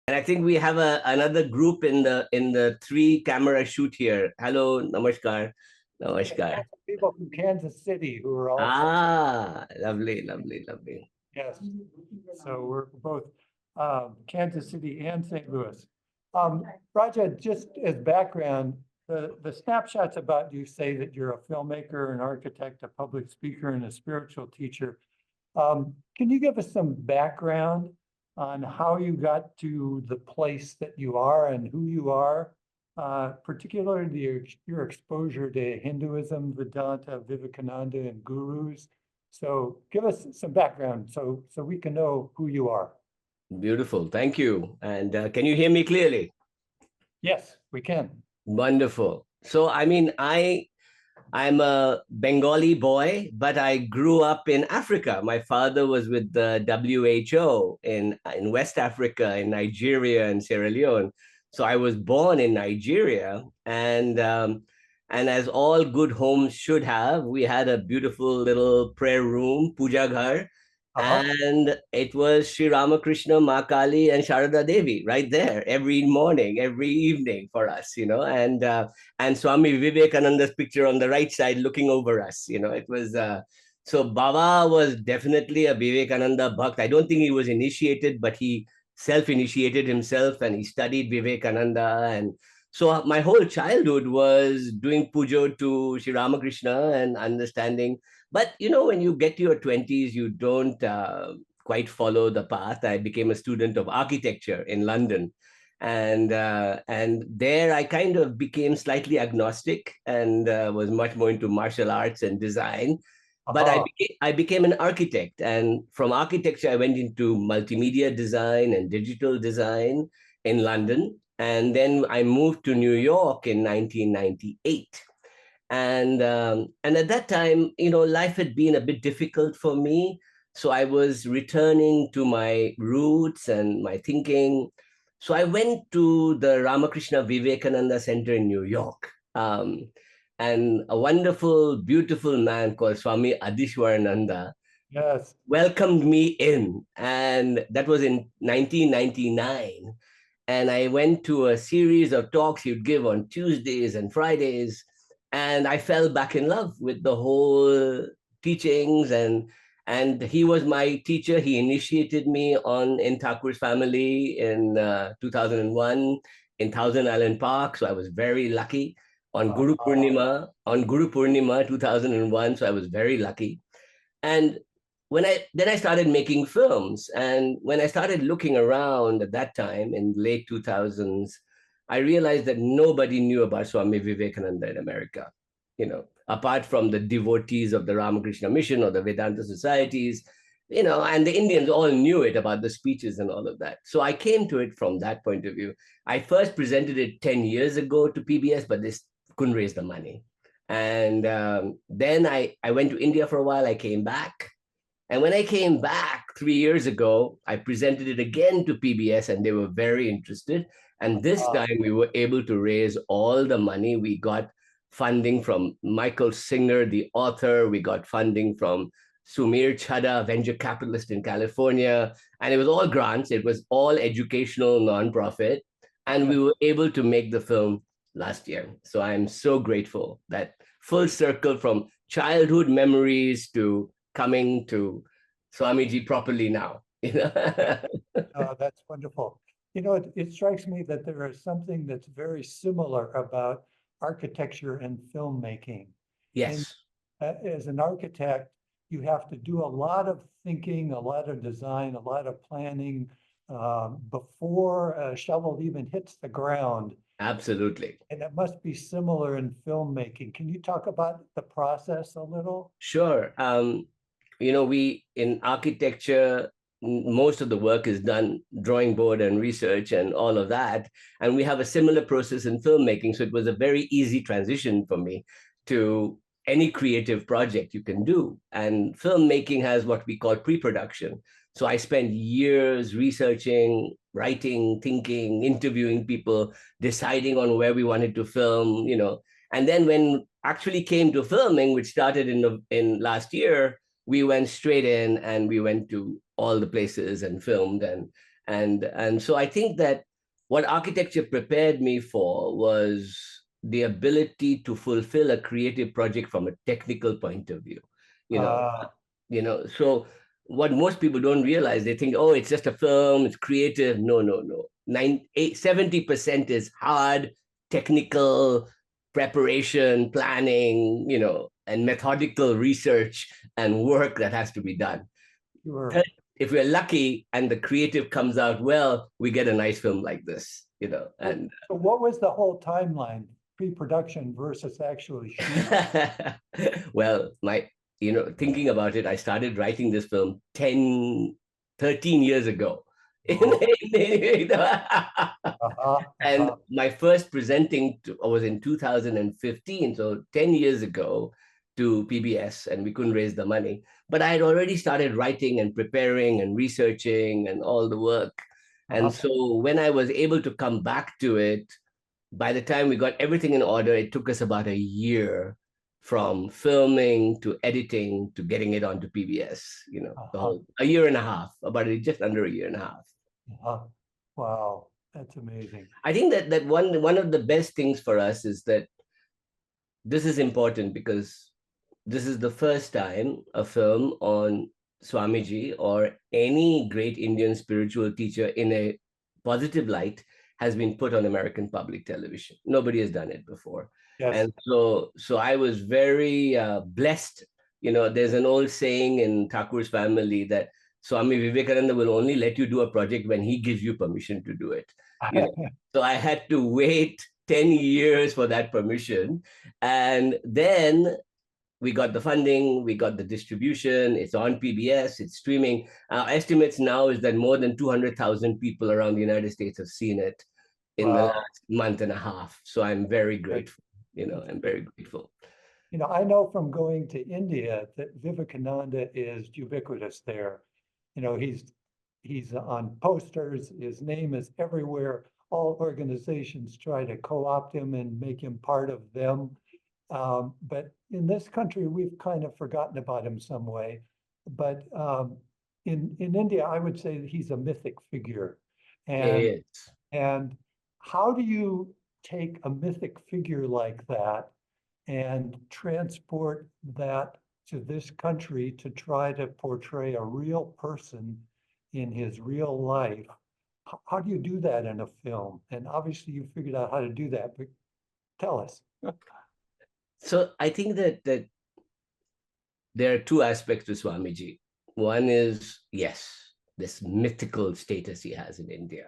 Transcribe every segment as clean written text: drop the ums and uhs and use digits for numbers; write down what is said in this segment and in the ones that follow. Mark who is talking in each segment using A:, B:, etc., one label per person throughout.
A: And I think we have another group in the three camera shoot here. Hello, namaskar,
B: We
A: namaskar.
B: have some people from Kansas City who are also,
A: Ah, lovely, lovely, lovely.
B: yes. So we're both Kansas City and St. Louis. Raja, just as background, the snapshots about you say that you're a filmmaker, an architect, a public speaker, and a spiritual teacher. Can you give us some background on how you got to the place that you are and who you are, particularly your exposure to Hinduism, Vedanta, Vivekananda, and gurus? So give us some background so we can know who you are.
A: Beautiful, thank you. And can you hear me clearly?
B: Yes, we can.
A: Wonderful. So, I mean, I'm a Bengali boy, but I grew up in Africa. My father was with the WHO in West Africa, in Nigeria and Sierra Leone. So I was born in Nigeria, and as all good homes should have, we had a beautiful little prayer room, puja ghar,
B: Uh-huh.
A: and it was Sri Ramakrishna, Ma Kali, and Sharada Devi right there every morning, every evening for us, and Swami Vivekananda's picture on the right side looking over us. It was so Baba was definitely a Vivekananda Bhakt. I don't think he was initiated, but he self-initiated himself and he studied Vivekananda. And so my whole childhood was doing pujo to Sri Ramakrishna and understanding. But when you get to your 20s, you don't quite follow the path. I became a student of architecture in London, and there I kind of became slightly agnostic and was much more into martial arts and design. But
B: Uh-huh.
A: I became an architect, and from architecture I went into multimedia design and digital design in London, and then I moved to New York in 1998. And at that time, life had been a bit difficult for me, so I was returning to my roots and my thinking. So I went to the Ramakrishna Vivekananda Center in New York. And a wonderful, beautiful man called Swami Adishwarananda
B: Yes.
A: welcomed me in, and that was in 1999. And I went to a series of talks he would give on Tuesdays and Fridays, and I fell back in love with the whole teachings. And he was my teacher. He initiated me on in Thakur's family in 2001 in Thousand Island Park. So I was very lucky on Guru Purnima 2001. So I was very lucky. And I started making films, and when I started looking around at that time in late 2000s, I realized that nobody knew about Swami Vivekananda in America, apart from the devotees of the Ramakrishna Mission or the Vedanta societies, and the Indians all knew it about the speeches and all of that. So I came to it from that point of view. I first presented it 10 years ago to PBS, but they couldn't raise the money. And then I went to India for a while. I came back. And when I came back 3 years ago, I presented it again to PBS and they were very interested. And this
B: Uh,
A: time we were able to raise all the money. We got funding from Michael Singer, the author. We got funding from Sumir Chadha, venture capitalist in California. And it was all grants. It was all educational, nonprofit. And
B: yeah.
A: we were able to make the film last year. So I'm so grateful that full circle from childhood memories to coming to Swamiji properly now.
B: That's wonderful. It strikes me that there is something that's very similar about architecture and filmmaking. In
A: Yes,
B: As an architect, you have to do a lot of thinking, a lot of design, a lot of planning before a shovel even hits the ground.
A: absolutely.
B: And it must be similar in filmmaking. Can you talk about the process a little?
A: Sure. We in architecture, most of the work is done drawing board and research and all of that. And we have a similar process in filmmaking. So it was a very easy transition for me to any creative project you can do. And filmmaking has what we call pre-production. So I spent years researching, writing, thinking, interviewing people, deciding on where we wanted to film. And then when actually came to filming, which started in last year, we went straight in and we went to all the places and filmed. And so I think that what architecture prepared me for was the ability to fulfill a creative project from a technical point of view. You know,
B: Uh,
A: so what most people don't realize, they think, oh, it's just a film, it's creative. No, no, no. 70% is hard, technical preparation, planning, and methodical research and work that has to be done.
B: sure.
A: If we're lucky and the creative comes out well, we get a nice film like this, and
B: So what was the whole timeline, pre-production versus actually shooting?
A: well, thinking about it, I started writing this film 13 years ago.
B: Oh,
A: And
B: uh-huh.
A: my first presenting was in 2015, so 10 years ago, to PBS, and we couldn't raise the money. But I had already started writing and preparing and researching and all the work. And
B: Uh-huh.
A: so when I was able to come back to it, by the time we got everything in order, it took us about a year from filming to editing to getting it onto PBS,
B: Uh-huh.
A: a year and a half, just under a year and a half.
B: Uh-huh. Wow, that's amazing.
A: I think that one of the best things for us is that this is important because this is the first time a film on Swamiji or any great Indian spiritual teacher in a positive light has been put on American public television. Nobody has done it before.
B: Yes.
A: And so I was very blessed. There's an old saying in Thakur's family that Swami Vivekananda will only let you do a project when he gives you permission to do it. You know, so I had to wait 10 years for that permission. And then we got the funding, we got the distribution, it's on PBS, it's streaming. Our estimates now is that more than 200,000 people around the United States have seen it in the
B: Wow.
A: last month and a half. So I'm very
B: Great.
A: grateful. I'm very grateful.
B: I know from going to India that Vivekananda is ubiquitous there. He's on posters, his name is everywhere. All organizations try to co-opt him and make him part of them. But in this country, we've kind of forgotten about him some way. But in India, I would say that he's a mythic figure. And
A: It's
B: and how do you take a mythic figure like that and transport that to this country to try to portray a real person in his real life? How do you do that in a film? And obviously you figured out how to do that, but tell us.
A: so I think that there are two aspects to Swamiji. One is, yes, this mythical status he has in India,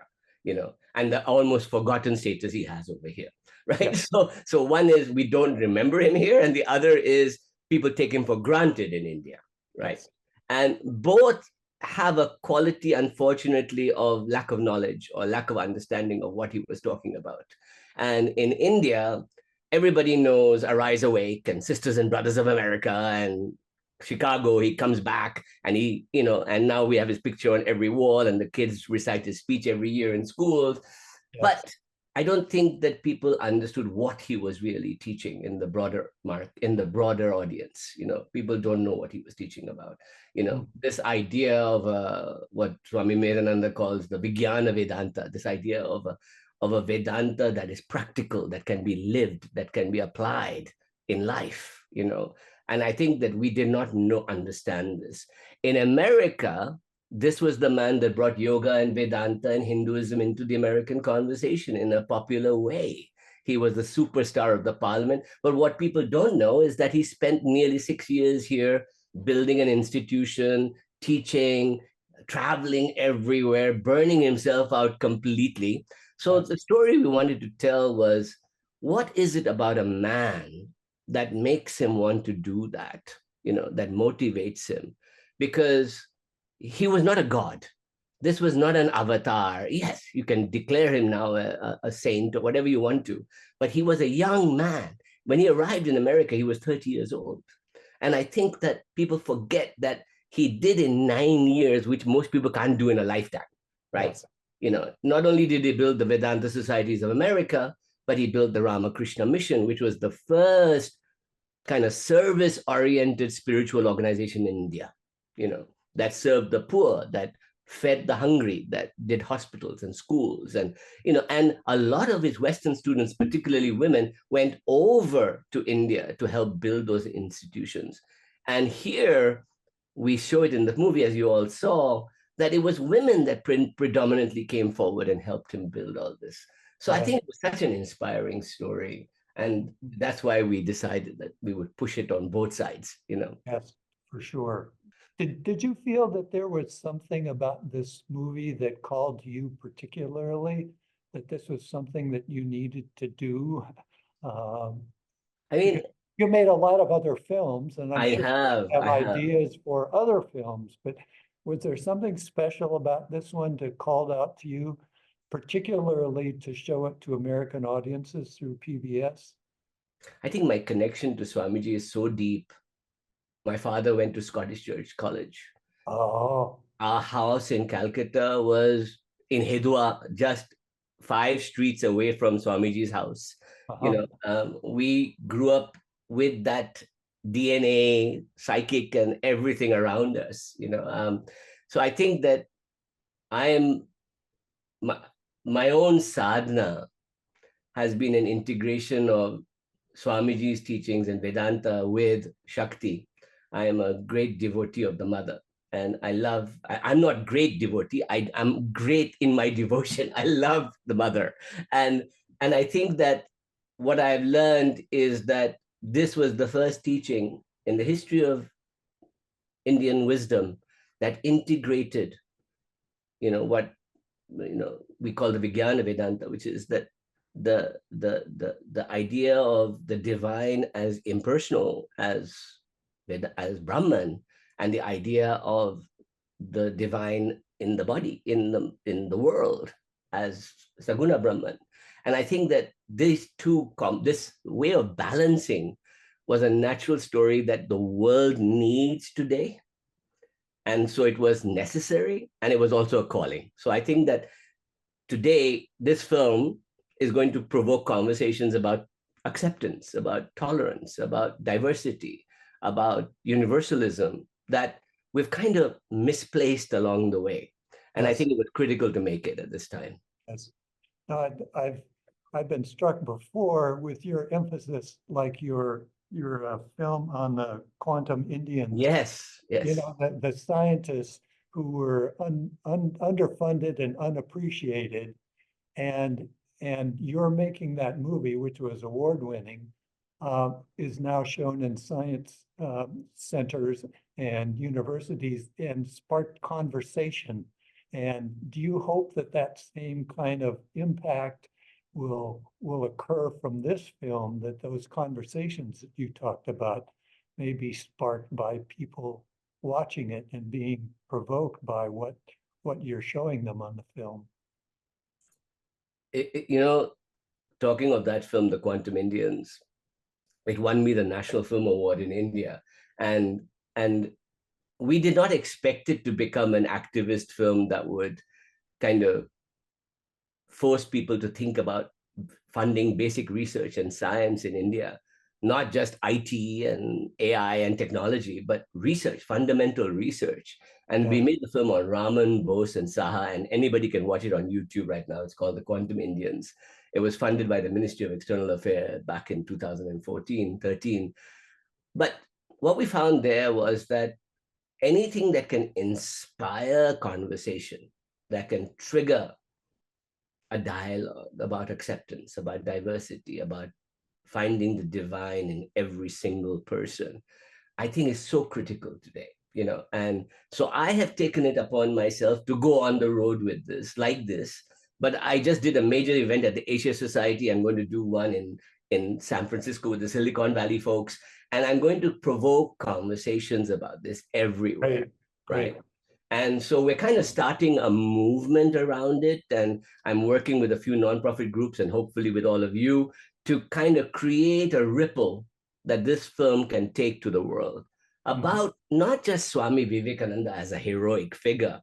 A: and the almost forgotten status he has over here, right?
B: Yes.
A: So one is we don't remember him here, and the other is people take him for granted in India, right?
B: Yes.
A: And both have a quality, unfortunately, of lack of knowledge or lack of understanding of what he was talking about. And in India, everybody knows Arise Awake and Sisters and Brothers of America and Chicago. He comes back and and now we have his picture on every wall and the kids recite his speech every year in schools.
B: Yes.
A: But I don't think that people understood what he was really teaching in the broader audience. People don't know what he was teaching about.
B: Mhm.
A: This idea of what Swami Vivekananda calls the Vijnana Vedanta, this idea of a Vedanta that is practical, that can be lived, that can be applied in life. And I think that we did not understand this. In America, this was the man that brought yoga and Vedanta and Hinduism into the American conversation in a popular way. He was the superstar of the parliament. But what people don't know is that he spent nearly 6 years here building an institution, teaching, traveling everywhere, burning himself out completely. So
B: Yes.
A: the story we wanted to tell was, what is it about a man that makes him want to do that, that motivates him? Because he was not a god. This was not an avatar. Yes, you can declare him now a saint or whatever you want to, but he was a young man. When he arrived in America, he was 30 years old. And I think that people forget that he did in 9 years, which most people can't do in a lifetime, right?
B: Yes.
A: Not only did he build the Vedanta Societies of America, but he built the Ramakrishna Mission, which was the first kind of service oriented spiritual organization in India, that served the poor, that fed the hungry, that did hospitals and schools, and a lot of his Western students, particularly women, went over to India to help build those institutions. And here we show it in the movie, as you all saw, that it was women that predominantly came forward and helped him build all this. So I
B: Yes.
A: think it was such an inspiring story. And that's why we decided that we would push it on both sides.
B: Yes, for sure. Did you feel that there was something about this movie that called to you particularly, that this was something that you needed to do? Um,
A: I mean,
B: because you made a lot of other films, and I'm
A: I
B: sure
A: have,
B: you have
A: I have.
B: ideas for other films, but was there something special about this one that called out to you, particularly to show it to American audiences through PBS?
A: I think my connection to Swamiji is so deep. My father went to Scottish Church College.
B: Oh,
A: Our house in Calcutta was in Hedua, just 5 streets away from Swamiji's house.
B: uh-huh.
A: We grew up with that DNA, psychic, and everything around us. So I think that I am my, my own sadhana has been an integration of Swamiji's teachings and Vedanta with Shakti. I am a great devotee of the mother. And I'm not great devotee. I'm great in my devotion. I love the mother. And and I think that what I've learned is that this was the first teaching in the history of Indian wisdom that integrated, what we call the Vijnana Vedanta, which is that the idea of the divine as impersonal as Brahman, and the idea of the divine in the body, in the world, as Saguna Brahman. And I think that this way of balancing was a natural story that the world needs today. And so it was necessary, and it was also a calling. So I think that today, this film is going to provoke conversations about acceptance, about tolerance, about diversity, about universalism that we've kind of misplaced along the way. And I
B: Yes,
A: think it was critical to make it at this time.
B: yes. No, I've been struck before with your emphasis, like your film on the quantum Indians.
A: Yes,
B: You
A: yes.
B: know, the scientists who were underfunded and unappreciated, and you're making that movie, which was award-winning, is now shown in science centers and universities and sparked conversation. And do you hope that that same kind of impact will occur from this film, that those conversations that you talked about may be sparked by people watching it and being provoked by what you're showing them on the film?
A: Talking of that film, The Quantum Indians, it won me the National Film Award in India. And we did not expect it to become an activist film that would kind of force people to think about funding basic research and science in India, not just IT and AI and technology, but research, fundamental research. And
B: Yeah,
A: we made the film on Raman, Bose, and Saha, and anybody can watch it on YouTube right now. It's called The Quantum Indians. It was funded by the Ministry of External Affairs back in 2014, 13. But what we found there was that anything that can inspire conversation, that can trigger a dialogue about acceptance, about diversity, about finding the divine in every single person, I think is so critical today. And so I have taken it upon myself to go on the road with this, like this. But I just did a major event at the Asia Society. I'm going to do one in San Francisco with the Silicon Valley folks. And I'm going to provoke conversations about this everywhere,
B: great, great.
A: right? And so we're kind of starting a movement around it. And I'm working with a few nonprofit groups and hopefully with all of you to kind of create a ripple that this film can take to the world
B: Mhm.
A: about not just Swami Vivekananda as a heroic figure,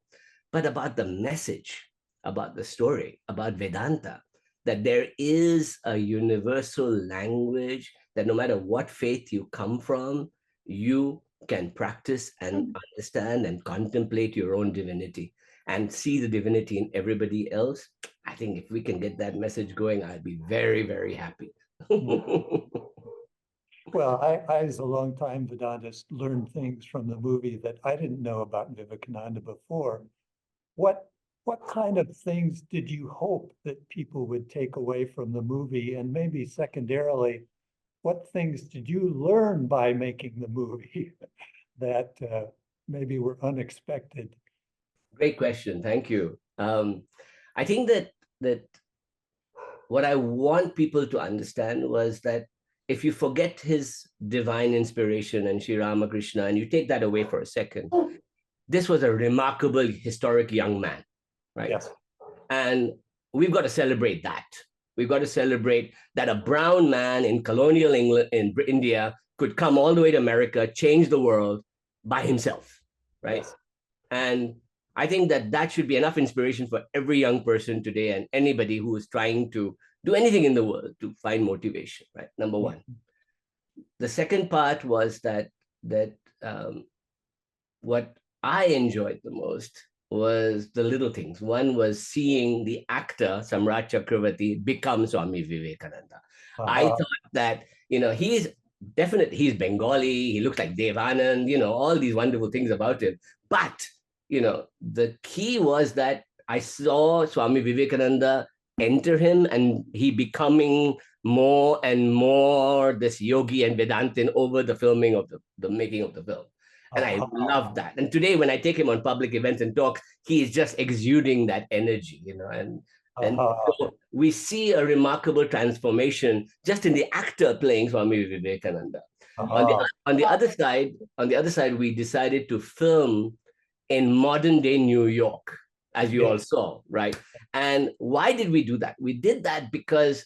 A: but about the message, about the story, about Vedanta, that there is a universal language that no matter what faith you come from, you can practice and understand and contemplate your own divinity. and see the divinity in everybody else. I think if we can get that message going, I'd be very, very happy.
B: Well, I, as a longtime Vedantist, learned things from the movie that I didn't know about Vivekananda before. What what kind of things did you hope that people would take away from the movie? And maybe secondarily, what things did you learn by making the movie that maybe were unexpected?
A: Great question. Thank you. I think that what I want people to understand was that if you forget his divine inspiration and Sri Ramakrishna and you take that away for a second, this was a remarkable historic young man, right?
B: Yes.
A: And we've got to celebrate that. We've got to celebrate that a brown man in colonial England, in India, could come all the way to America, change the world by himself, right?
B: Yes.
A: And I think that that should be enough inspiration for every young person today and anybody who is trying to do anything in the world to find motivation, right? Number one. The second part was that what I enjoyed the most was the little things. One was seeing the actor Samrat Chakravarti become Swami Vivekananda. I thought that, he's Bengali, he looks like Devanand, all these wonderful things about him. But, the key was that I saw Swami Vivekananda enter him and he becoming more and more this yogi and Vedantin over the filming of the making of the film. And I love that. And today, when I take him on public events and talks, he is just exuding that energy, and so we see a remarkable transformation just in the actor playing Swami Vivekananda. On the other side, we decided to film in modern day New York, as you all saw, right? And why did we do that? We did that because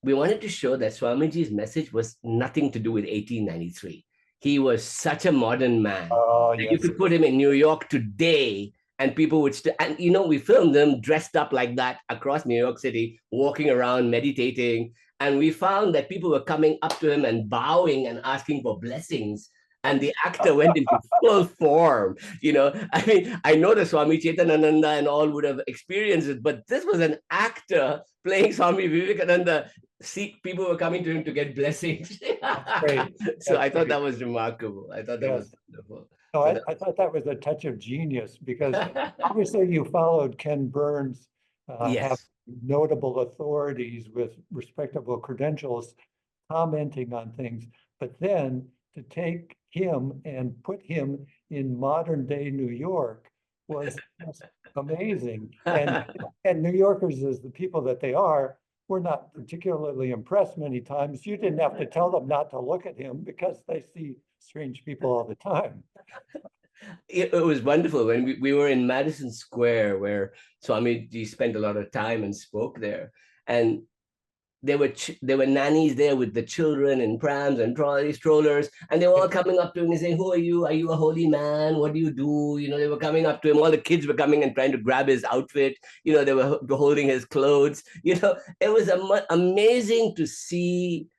A: we wanted to show that Swamiji's message was nothing to do with 1893. He was such a modern man that you could put him in New York today and people would still, and we filmed them dressed up like that across New York City, walking around, meditating. And we found that people were coming up to him and bowing and asking for blessings. And the actor went into full form. I mean, I know the Swami Chaitananda and all would have experienced it, but this was an actor playing Swami Vivekananda. People were coming to him to get blessings. So I thought that was remarkable. I thought that was wonderful.
B: No, I thought that was a touch of genius because obviously you followed Ken Burns, have
A: Yes.
B: notable authorities with respectable credentials commenting on things, but then to take him and put him in modern day New York was just amazing. And New Yorkers, as the people that they are, were not particularly impressed many times. You didn't have to tell them not to look at him because they see strange people all the time.
A: It was wonderful when we were in Madison Square, where Swamiji spent a lot of time and spoke there. And there were nannies there with the children in prams and strollers, and they were all coming up to him and saying, "Who are you? Are you a holy man? What do you do?" They were coming up to him. All the kids were coming and trying to grab his outfit. They were holding his clothes. It was amazing to see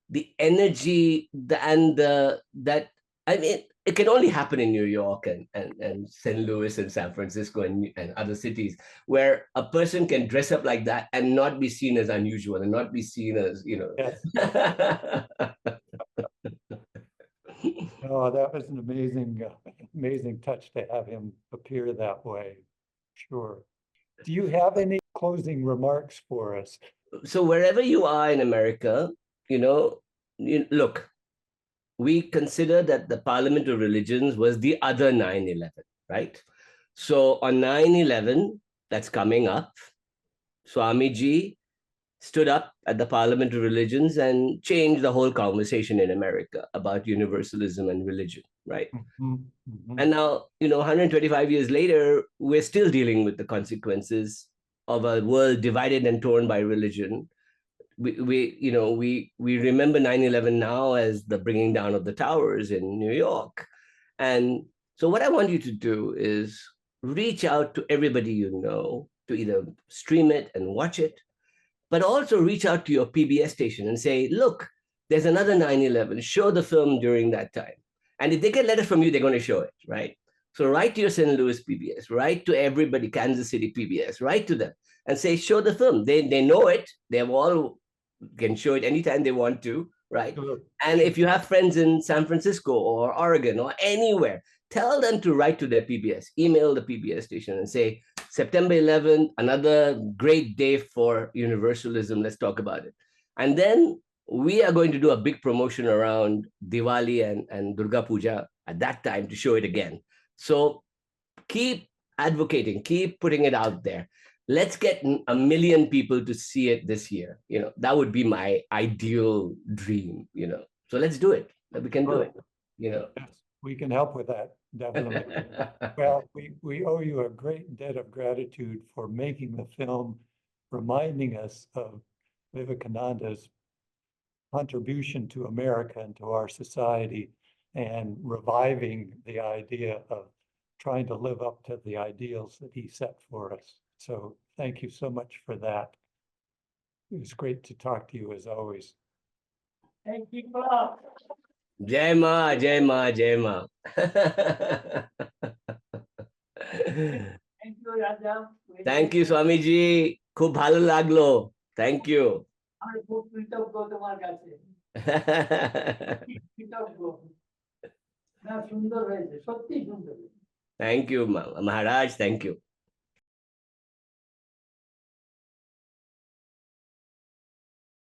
A: the energy that, I mean, it can only happen in New York and St. Louis and San Francisco and other cities where a person can dress up like that and not be seen as unusual and not be seen as,
B: Yes. Oh, that was an amazing touch to have him appear that way. Sure. Do you have any closing remarks for us?
A: So wherever you are in America, look, we consider that the Parliament of Religions was the other 9/11, right? So on 9/11, that's coming up, Swamiji stood up at the Parliament of Religions and changed the whole conversation in America about universalism and religion, right? And now, 125 years later, we're still dealing with the consequences of a world divided and torn by religion. We remember 9/11 now as the bringing down of the towers in New York. And so what I want you to do is reach out to everybody to either stream it and watch it, but also reach out to your PBS station and say, look, there's another 9/11, show the film during that time. And if they get letters from you, they're going to show it, right? So write to your St. Louis PBS, write to everybody, Kansas City PBS, write to them and say, show the film. They know it. They've all can show it anytime they want to, right?
B: Sure.
A: And if you have friends in San Francisco or Oregon or anywhere, tell them to write to their PBS, email the PBS station and say, September 11th, another great day for universalism. Let's talk about it. And then we are going to do a big promotion around Diwali and Durga Puja at that time to show it again. So keep advocating, keep putting it out there. Let's get 1 million people to see it this year. That would be my ideal dream. So let's do it. We can do it.
B: Yes, we can help with that, definitely. Well, we owe you a great debt of gratitude for making the film, reminding us of Vivekananda's contribution to America and to our society, and reviving the idea of trying to live up to the ideals that he set for us. So thank you so much for that. It was great to talk to you as always.
C: Thank you.
A: Jai Ma, Jai Ma, Jai Ma.
C: Thank you, Raja.
A: Thank you, Swamiji. খুব ভালো লাগলো. Thank you.
C: আমি খুব কৃতজ্ঞ তোমার কাছে। কৃতজ্ঞ। না, সুন্দর হয়েছে, সত্যি সুন্দর।
A: Thank you, Maharaj. Thank you.